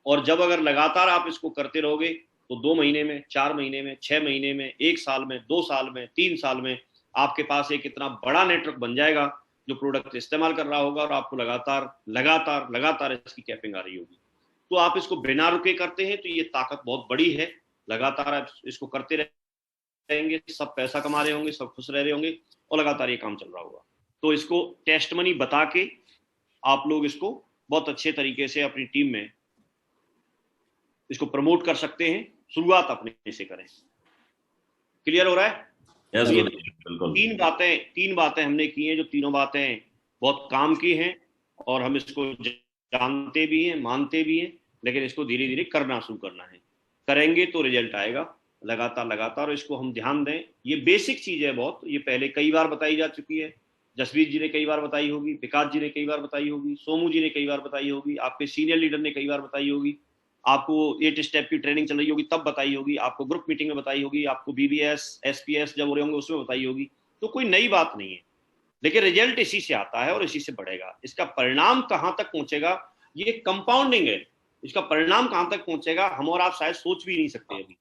Speaker 1: और जब अगर लगातार आप इसको करते रहोगे तो 2 महीने में, 4 महीने में, 6 महीने में, 1 साल में, 2 साल में, 3 साल में आपके पास एक इतना बड़ा नेटवर्क बन जाएगा जो प्रोडक्ट इस्तेमाल कर रहा होगा, और आपको लगातार इसकी कैपिंग आ रही होगी। तो आप इसको बिना रुके करते हैं तो ये ताकत बहुत बड़ी है। लगातार आप इसको करते रहेंगे, सब पैसा कमा रहे होंगे, सब खुश रह रहे होंगे, और लगातार ये काम चल रहा होगा। तो इसको टेस्ट मनी बता के आप लोग इसको बहुत अच्छे तरीके से अपनी टीम में इसको प्रमोट कर सकते हैं। शुरुआत अपने से करें। क्लियर हो रहा है?
Speaker 4: यस
Speaker 1: ये
Speaker 4: बिल्कुल।
Speaker 1: 3 बातें हमने की हैं, जो तीनों बातें बहुत काम की हैं, और हम इसको जानते भी हैं, मानते भी हैं, लेकिन इसको धीरे धीरे करना शुरू करना है। करेंगे तो रिजल्ट आएगा, लगातार इसको हम ध्यान दें। ये बेसिक चीज है बहुत, ये पहले कई बार बताई जा चुकी है। जसवीर जी ने कई बार बताई होगी, विकास जी ने कई बार बताई होगी, सोमू जी ने कई बार बताई होगी, आपके सीनियर लीडर ने कई बार बताई होगी, आपको 8 स्टेप की ट्रेनिंग चल रही होगी तब बताई होगी, आपको ग्रुप मीटिंग में बताई होगी, आपको BBS SPS जब हो रहे होंगे उसमें बताई होगी। तो कोई नई बात नहीं है, लेकिन रिजल्ट इसी से आता है और इसी से बढ़ेगा। इसका परिणाम कहां तक पहुंचेगा, ये कंपाउंडिंग है। इसका परिणाम कहां तक पहुंचेगा हम और आप शायद सोच भी नहीं सकते। अभी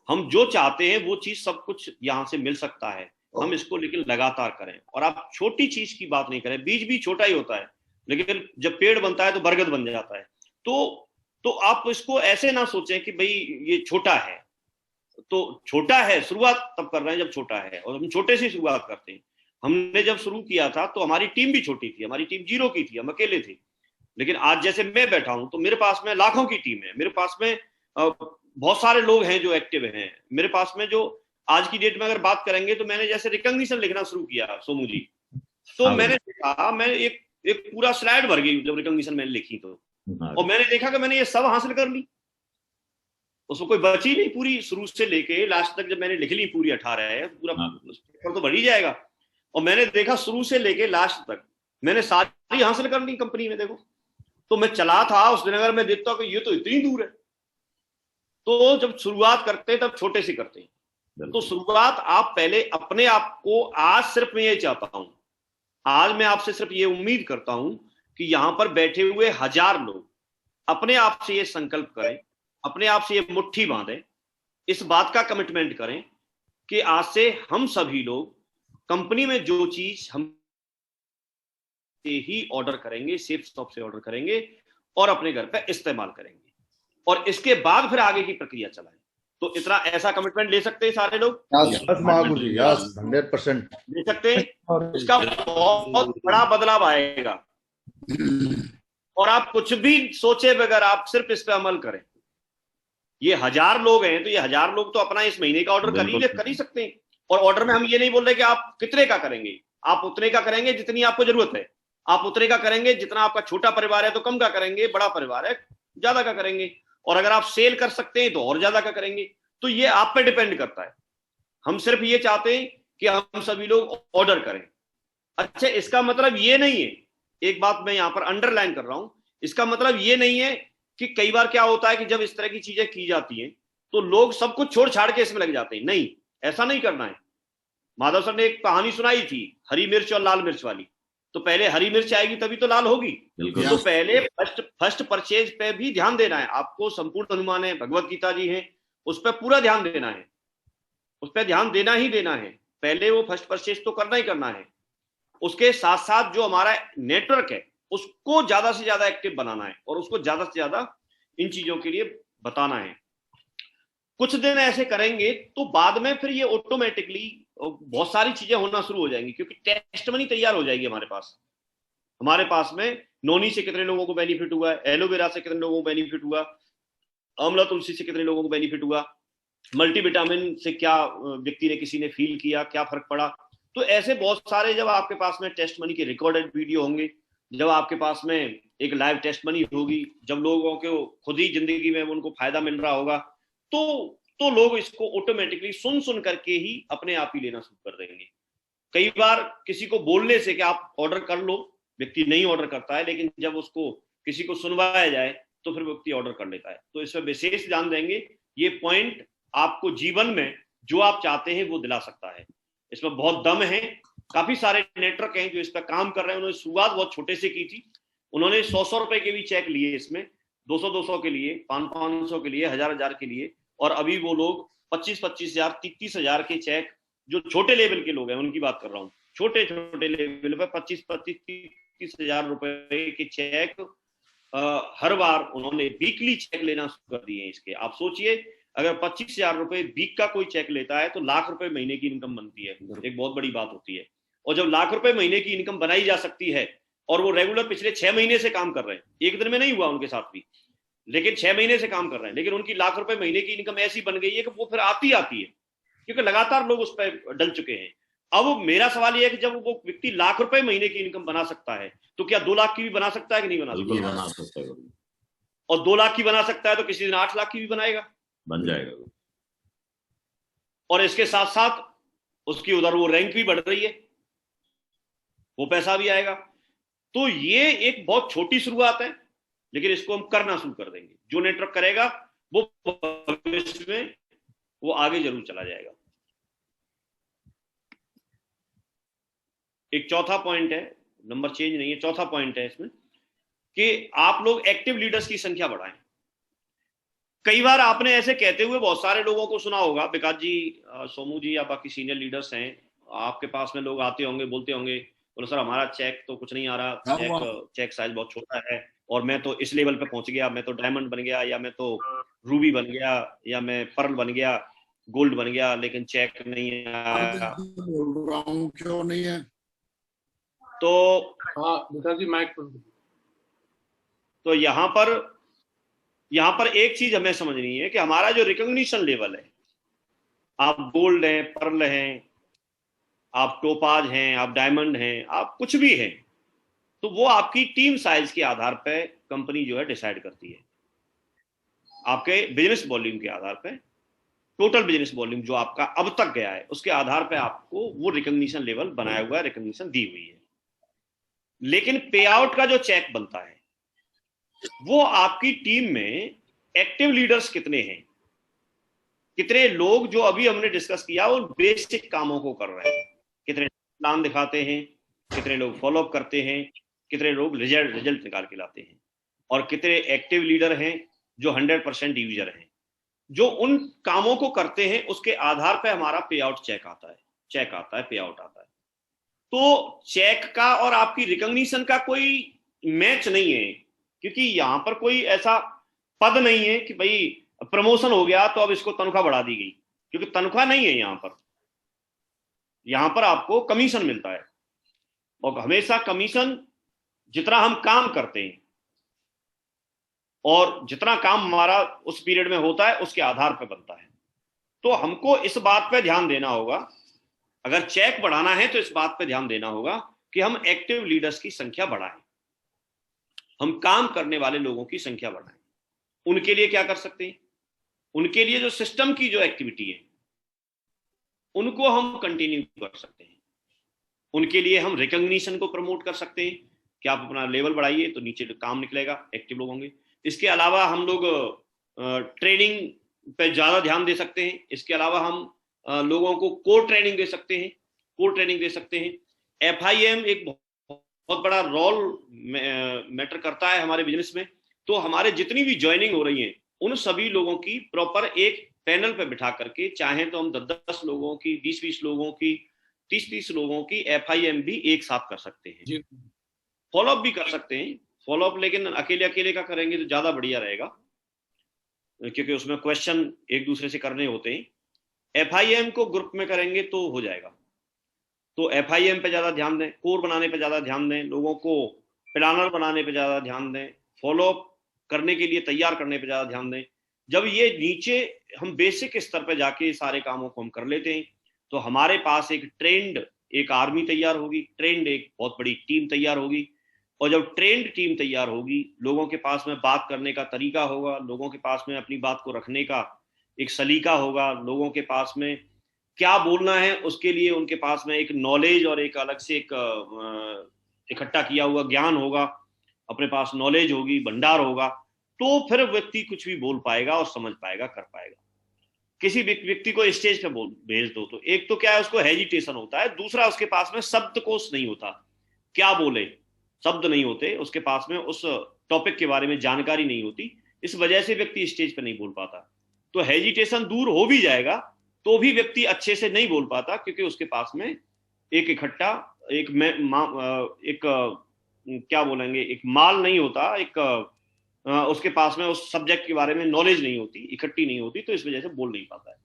Speaker 1: हम जो चाहते हैं वो चीज सब कुछ यहां से मिल सकता है, हम इसको लेकिन लगातार करें। और आप छोटी चीज की बात नहीं करें, बीज भी छोटा ही होता है, लेकिन जब पेड़ बनता है तो बरगद बन जाता है। तो तो आप इसको ऐसे ना सोचें कि भाई ये छोटा है, तो छोटा है, शुरुआत तब कर रहे हैं जब छोटा है, और हम छोटे से शुरुआत करते हैं। हमने जब शुरू किया था तो हमारी टीम भी छोटी थी, हमारी टीम 0 की थी, हम अकेले थे। लेकिन आज जैसे मैं बैठा हूं तो मेरे पास में लाखों की टीम है, मेरे पास में बहुत सारे लोग हैं जो एक्टिव हैं मेरे पास में। जो आज की डेट में अगर बात करेंगे तो मैंने जैसे रिकॉग्निशन लिखना शुरू किया सोमू जी, तो मैंने देखा, मैं एक पूरा स्लाइड भर गई जब रिकॉग्निशन मैंने लिखी तो, और मैंने देखा कि मैंने ये सब हासिल कर ली, उसमें कोई बची नहीं। पूरी शुरू से लेके लास्ट तक जब मैंने लिख ली पूरी 18 है, पूरा पेपर तो बढ़ ही जाएगा। और मैंने देखा शुरू से लेके लास्ट तक मैंने सारी हासिल कर ली कंपनी में। देखो, तो मैं चला था उस दिन, अगर मैं देखता हूँ कि ये तो इतनी दूर है। तो जब शुरुआत करते हैं तब छोटे से करते हैं। तो शुरुआत आप पहले अपने आप को, आज सिर्फ मैं ये चाहता हूं, आज मैं आपसे सिर्फ ये उम्मीद करता हूं कि यहां पर बैठे हुए 1000 लोग अपने आप से ये संकल्प करें, अपने आप से ये मुट्ठी बांधें, इस बात का कमिटमेंट करें कि आज से हम सभी लोग कंपनी में जो चीज हम ही ऑर्डर करेंगे, सेफ स्टॉप से ऑर्डर करेंगे और अपने घर पे इस्तेमाल करेंगे, और इसके बाद फिर आगे की प्रक्रिया चलाएं। तो इतना ऐसा कमिटमेंट ले सकते हैं सारे लोग?
Speaker 5: यस महागुरु जी, यस 100%
Speaker 1: ले सकते हैं। इसका बहुत बड़ा बदलाव आएगा, और आप कुछ भी सोचे बगैर आप सिर्फ इस पे अमल करें। ये 1000 लोग हैं, तो ये 1000 लोग तो अपना इस महीने का ऑर्डर कर ही सकते हैं। और ऑर्डर में हम ये नहीं बोल रहे कि आप कितने का करेंगे, आप उतने का करेंगे जितनी आपको जरूरत है, आप उतने का करेंगे जितना आपका छोटा परिवार है तो कम का करेंगे, बड़ा परिवार है ज्यादा का करेंगे, और अगर आप सेल कर सकते हैं तो और ज्यादा का करेंगे। तो ये आप पे डिपेंड करता है। हम सिर्फ ये चाहते हैं कि हम सभी लोग ऑर्डर करें। अच्छा, इसका मतलब ये नहीं है, एक बात मैं यहां पर अंडरलाइन कर रहा हूं, इसका मतलब ये नहीं है कि कई बार क्या होता है कि जब इस तरह की चीजें की जाती हैं तो लोग सब कुछ छोड़ छाड़ के इसमें लग जाते हैं। नहीं, ऐसा नहीं करना है। माधव सर ने एक कहानी सुनाई थी, हरी मिर्च और लाल मिर्च वाली। तो पहले हरी मिर्च आएगी तभी तो लाल होगी। तो पहले फर्स्ट परचेज पे भी ध्यान देना है आपको। संपूर्ण अनुमान है, भगवत गीता जी है, उस पर पूरा ध्यान देना है, उस पर ध्यान देना ही देना है। पहले वो फर्स्ट परचेज तो करना ही करना है। उसके साथ साथ जो हमारा नेटवर्क है उसको ज्यादा से ज्यादा एक्टिव बनाना है, और उसको ज्यादा से ज्यादा इन चीजों के लिए बताना है। कुछ दिन ऐसे करेंगे तो बाद में फिर ये ऑटोमेटिकली बहुत सारी चीजें होना शुरू हो जाएंगी, क्योंकि टेस्ट मनी तैयार हो जाएगी हमारे पास में नोनी से कितने लोगों को बेनिफिट हुआ है, एलोवेरा से कितने लोगों को बेनिफिट हुआ, आंवला तुलसी से कितने लोगों को बेनिफिट हुआ, मल्टीविटामिन से क्या व्यक्ति ने, किसी ने फील किया, क्या फर्क पड़ा। तो ऐसे बहुत सारे, जब आपके पास में टेस्ट मनी के रिकॉर्डेड वीडियो होंगे, जब आपके पास में एक लाइव टेस्ट मनी होगी, जब लोगों को खुद ही जिंदगी में उनको फायदा मिल रहा होगा, तो लोग इसको ऑटोमेटिकली सुन करके ही अपने आप ही लेना शुरू कर देंगे। कई बार किसी को बोलने से कि आप ऑर्डर कर लो, व्यक्ति नहीं ऑर्डर करता है, लेकिन जब उसको किसी को सुनवाया जाए तो फिर व्यक्ति ऑर्डर कर लेता है। तो इसमें विशेष ध्यान देंगे। ये पॉइंट आपको जीवन में जो आप चाहते हैं वो दिला सकता है। इसमें बहुत दम है। काफी सारे नेटवर्क हैं जो इस पर काम कर रहे हैं। उन्होंने शुरुआत बहुत छोटे से की थी। उन्होंने 100 रुपए के भी चेक लिए, इसमें 200 के लिए, 500 के लिए, 1000 के लिए, और अभी वो लोग 25,000, 30,000 के चेक, जो छोटे लेवल के लोग हैं उनकी बात कर रहा हूँ, छोटे लेवल पे 25,000 रुपए के चेक हर बार उन्होंने वीकली चेक लेना शुरू कर दिए हैं इसके। आप सोचिए, अगर 25,000 रुपए वीक का कोई चेक लेता है तो लाख रुपए महीने की इनकम बनती है। एक बहुत बड़ी बात होती है। और जब लाख रुपए महीने की इनकम बनाई जा सकती है, और वो रेगुलर पिछले 6 महीने से काम कर रहे हैं, एक दिन में नहीं हुआ उनके साथ भी, लेकिन 6 महीने से काम कर रहे हैं, लेकिन उनकी लाख रुपए महीने की इनकम ऐसी बन गई है कि वो फिर आती है, क्योंकि लगातार लोग उस पर डल चुके हैं। अब मेरा सवाल यह है कि जब वो व्यक्ति लाख रुपए महीने की इनकम बना सकता है तो क्या 2 लाख की भी बना सकता है कि नहीं बना सकता? और 2 लाख की बना सकता है तो किसी दिन 8 लाख की भी बनाएगा,
Speaker 4: बन जाएगा।
Speaker 1: और इसके साथ साथ उसकी उधर वो रैंक भी बढ़ रही है, वो पैसा भी आएगा। तो ये एक बहुत छोटी शुरुआत है, लेकिन इसको हम करना शुरू कर देंगे। जो नेटवर्क करेगा वो भविष्य में वो आगे जरूर चला जाएगा। एक चौथा पॉइंट है, नंबर चेंज नहीं है, चौथा पॉइंट है इसमें कि आप लोग एक्टिव लीडर्स की संख्या बढ़ाएं। कई बार आपने ऐसे कहते हुए बहुत सारे लोगों को सुना होगा, विकास जी, सोमू जी या बाकी सीनियर लीडर्स हैं, आपके पास में लोग आते होंगे, बोलते होंगे, बोलो सर हमारा चेक तो कुछ नहीं आ रहा, चेक साइज बहुत छोटा है, और मैं तो इस लेवल पे पहुंच गया, मैं तो डायमंड बन गया, या मैं तो रूबी बन गया, या मैं पर्ल बन गया, गोल्ड बन गया, लेकिन चेक नहीं आया।
Speaker 6: बोल रहा हूँ, क्यों नहीं है?
Speaker 1: तो
Speaker 2: हाँ विकास जी माइक पर।
Speaker 1: तो यहाँ पर एक चीज हमें समझनी है कि हमारा जो रिकॉग्निशन लेवल है, आप गोल्ड हैं, पर्ल हैं, आप टोपाज हैं, आप डायमंड हैं, आप कुछ भी हैं, तो वो आपकी टीम साइज के आधार पे कंपनी जो है डिसाइड करती है। आपके बिजनेस वॉल्यूम के आधार पे, टोटल बिजनेस वॉल्यूम जो आपका अब तक गया है, उसके आधार पे आपको वो रिकॉग्निशन लेवल बनाया हुआ है, रिकॉग्निशन दी हुई है। लेकिन पे आउट का जो चेक बनता है, वो आपकी टीम में एक्टिव लीडर्स कितने हैं, कितने लोग जो अभी हमने डिस्कस किया वो बेसिक कामों को कर रहे हैं, कितने प्लान दिखाते हैं, कितने लोग फॉलोअप करते हैं, कितने लोग रिजल्ट निकाल के लाते हैं, और कितने एक्टिव लीडर हैं जो 100% यूजर हैं, जो उन कामों को करते हैं। उसके आधार पर हमारा पे आउट चेक आता है, पे आउट आता है। तो चेक का और आपकी रिकॉग्निशन का कोई मैच नहीं है, क्योंकि यहां पर कोई ऐसा पद नहीं है कि भाई प्रमोशन हो गया तो अब इसको तनख्वाह बढ़ा दी गई, क्योंकि तनख्वाह नहीं है यहां पर आपको कमीशन मिलता है। और हमेशा कमीशन जितना हम काम करते हैं और जितना काम हमारा उस पीरियड में होता है उसके आधार पर बनता है। तो हमको इस बात पे ध्यान देना होगा, अगर चेक बढ़ाना है तो इस बात पे ध्यान देना होगा कि हम एक्टिव लीडर्स की संख्या बढ़ाएं, हम काम करने वाले लोगों की संख्या बढ़ाएं। उनके लिए क्या कर सकते हैं? उनके लिए जो सिस्टम की जो एक्टिविटी है उनको हम कंटिन्यू कर सकते हैं। उनके लिए हम रिकॉग्निशन को प्रमोट कर सकते हैं कि आप अपना लेवल बढ़ाइए तो नीचे काम निकलेगा, एक्टिव लोग होंगे। इसके अलावा हम लोग ट्रेनिंग पे ज्यादा ध्यान दे सकते हैं। इसके अलावा हम लोगों को कोर ट्रेनिंग दे सकते हैं। FIM एक बहुत बड़ा रोल मैटर करता है हमारे बिजनेस में। तो हमारे जितनी भी ज्वाइनिंग हो रही है उन सभी लोगों की प्रॉपर एक पैनल पे बिठा करके, चाहे तो हम 10-10 लोगों की, 20-20 लोगों की, 30-30 लोगों की FIM भी एक साथ कर सकते हैं। फॉलोअप भी कर सकते हैं, फॉलोअप लेकिन अकेले का करेंगे तो ज्यादा बढ़िया रहेगा, क्योंकि उसमें क्वेश्चन एक दूसरे से करने होते हैं। FIM को ग्रुप में करेंगे तो हो जाएगा। तो FIM पे ज्यादा ध्यान दें, कोर बनाने पे ज्यादा ध्यान दें, लोगों को प्लानर बनाने पे ज्यादा ध्यान दें, फॉलोअप करने के लिए तैयार करने पे ज्यादा ध्यान दें। जब ये नीचे हम बेसिक स्तर पे जाके सारे कामों को हम कर लेते हैं तो हमारे पास एक ट्रेंड एक आर्मी तैयार होगी, ट्रेंड एक बहुत बड़ी टीम तैयार होगी। और जब ट्रेंड टीम तैयार होगी, लोगों के पास में बात करने का तरीका होगा, लोगों के पास में अपनी बात को रखने का एक सलीका होगा, लोगों के पास में क्या बोलना है उसके लिए उनके पास में एक नॉलेज और एक अलग से एक इकट्ठा किया हुआ ज्ञान होगा, अपने पास नॉलेज होगी, भंडार होगा, तो फिर व्यक्ति कुछ भी बोल पाएगा और समझ पाएगा, कर पाएगा। किसी व्यक्ति को स्टेज पे भेज दो तो एक तो क्या है, उसको हेजिटेशन होता है, दूसरा उसके पास में शब्दकोश नहीं होता, क्या बोले शब्द नहीं होते उसके पास में, उस टॉपिक के बारे में जानकारी नहीं होती, इस वजह से व्यक्ति स्टेज पे नहीं बोल पाता। तो हेजिटेशन दूर हो भी जाएगा तो भी व्यक्ति अच्छे से नहीं बोल पाता, क्योंकि उसके पास में एक इकट्ठा एक क्या बोलेंगे, एक माल नहीं होता, एक उसके पास में उस सब्जेक्ट के बारे में नॉलेज नहीं होती, इकट्ठी नहीं होती, तो इस वजह से बोल नहीं पाता है।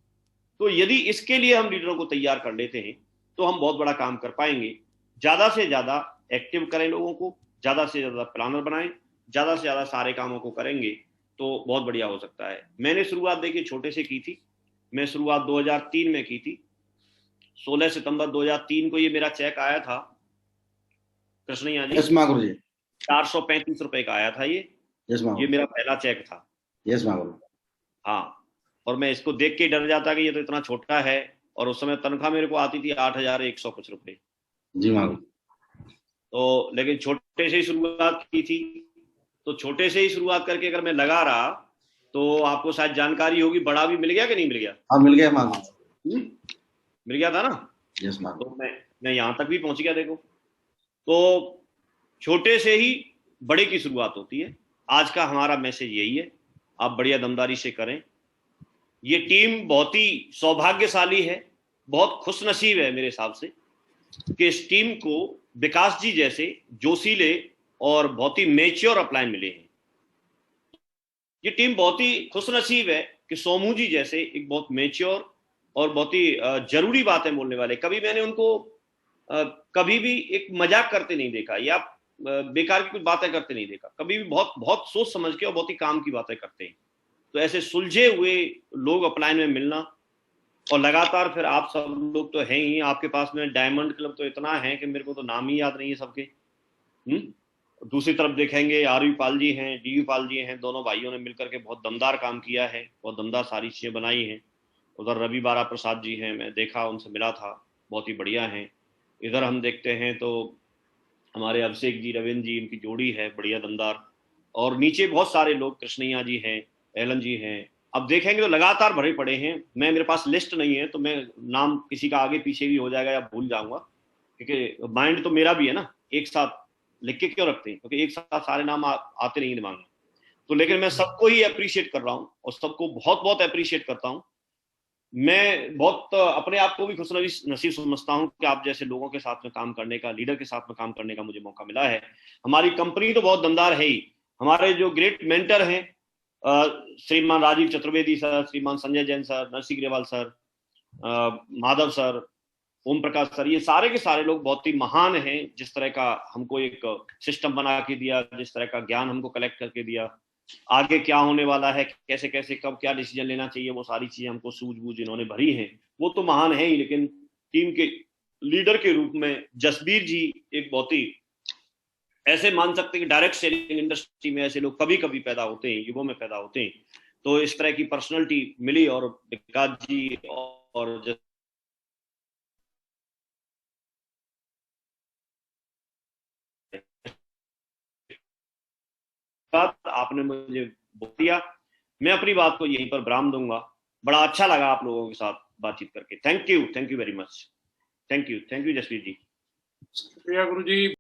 Speaker 1: तो यदि इसके लिए हम लीडरों को तैयार कर लेते हैं तो हम बहुत बड़ा काम कर पाएंगे। ज्यादा से ज्यादा एक्टिव करें लोगों को, ज्यादा से ज्यादा प्लानर बनाएं, ज्यादा से ज्यादा सारे कामों को करेंगे तो बहुत बढ़िया हो सकता है। मैंने शुरुआत देखिए छोटे से की थी, मैं शुरुआत 2003 में की थी। 16 सितंबर 2003 को ये मेरा चेक आया था कृष्णैया जी, 435 रुपए का आया था ये मेरा पहला चेक था। हाँ, और मैं इसको देख के डर जाता कि ये तो इतना छोटा है, और उस समय तनख्वाह मेरे को आती थी 8,100 कुछ रुपए
Speaker 3: जी मालूम।
Speaker 1: तो लेकिन छोटे से ही शुरुआत की थी, तो छोटे से ही शुरुआत करके अगर मैं लगा रहा तो आपको शायद जानकारी होगी, बड़ा भी मिल गया कि नहीं मिल गया?
Speaker 3: हाँ मिल गया मालूम,
Speaker 1: मिल गया था ना।
Speaker 3: यस मालूम।
Speaker 1: तो मैं यहाँ तक भी पहुंच गया। देखो, तो छोटे से ही बड़े की शुरुआत होती है। आज का हमारा मैसेज यही है, आप बढ़िया दमदारी से करें। ये टीम बहुत ही सौभाग्यशाली है, बहुत खुशनसीब है मेरे हिसाब से कि इस टीम को विकास जी जैसे जोशीले और बहुत ही मेच्योर अपलाइन मिले हैं। ये टीम बहुत ही खुशनसीब है कि सोमू जी जैसे एक बहुत मेच्योर और बहुत ही जरूरी बातें बोलने वाले, कभी मैंने उनको कभी भी एक मजाक करते नहीं देखा या बेकार की कुछ बातें करते नहीं देखा, कभी भी बहुत बहुत सोच समझ के और बहुत ही काम की बातें करते हैं। तो ऐसे सुलझे हुए लोग अपलाइन में मिलना, और लगातार फिर आप सब लोग तो हैं ही, आपके पास में डायमंड क्लब तो इतना है कि मेरे को तो नाम ही याद नहीं है सबके। दूसरी तरफ देखेंगे आरवी पाल जी हैं, डीवी पाल जी हैं, दोनों भाइयों ने मिलकर के बहुत दमदार काम किया है, बहुत दमदार सारी चीजें बनाई हैं। उधर रवि बारा प्रसाद जी हैं, मैं देखा उनसे मिला था, बहुत ही बढ़िया हैं। इधर हम देखते हैं तो हमारे अभिषेक जी, रविंद्र जी, इनकी जोड़ी है बढ़िया दमदार, और नीचे बहुत सारे लोग, कृष्णैया जी हैं, एलन जी हैं। अब देखेंगे तो लगातार भरे पड़े हैं। मेरे पास लिस्ट नहीं है तो मैं नाम किसी का आगे पीछे भी हो जाएगा या भूल जाऊंगा, क्योंकि माइंड तो मेरा भी है ना, एक साथ लिख के क्यों रखते हैं, क्योंकि एक साथ सारे नाम आते नहीं दिमाग में। तो लेकिन मैं सबको ही अप्रिशिएट कर रहा हूँ और सबको बहुत बहुत अप्रिशिएट करता हूँ। मैं बहुत अपने आप को भी खुशनसीब समझता हूँ कि आप जैसे लोगों के साथ में काम करने का, लीडर के साथ में काम करने का मुझे मौका मिला है। हमारी कंपनी तो बहुत दमदार है ही। हमारे जो ग्रेट मेंटर हैं, श्रीमान राजीव चतुर्वेदी सर, श्रीमान Sanjay Jain sir, Narsingh Grewal sir, Madhav sir, Om Prakash sir, ये सारे के सारे लोग बहुत ही महान हैं। जिस तरह का हमको एक सिस्टम बना के दिया, जिस तरह का ज्ञान हमको कलेक्ट करके दिया, आगे क्या होने वाला है, कैसे कैसे कब क्या डिसीजन लेना चाहिए, वो सारी चीजें हमको सूझबूझ इन्होंने भरी हैं, वो तो महान है ही। लेकिन टीम के लीडर के रूप में जसबीर जी एक बहुत ही, ऐसे मान सकते हैं कि डायरेक्ट सेलिंग इंडस्ट्री में ऐसे लोग कभी कभी पैदा होते हैं, युगों में पैदा होते हैं। तो इस तरह की पर्सनैलिटी मिली, और विकास जी और आपने मुझे दिया, मैं अपनी बात को यहीं पर विराम दूंगा। बड़ा अच्छा लगा आप लोगों के साथ बातचीत करके। Thank you very much. Thank you Jasveer ji.
Speaker 2: शुक्रिया गुरु जी।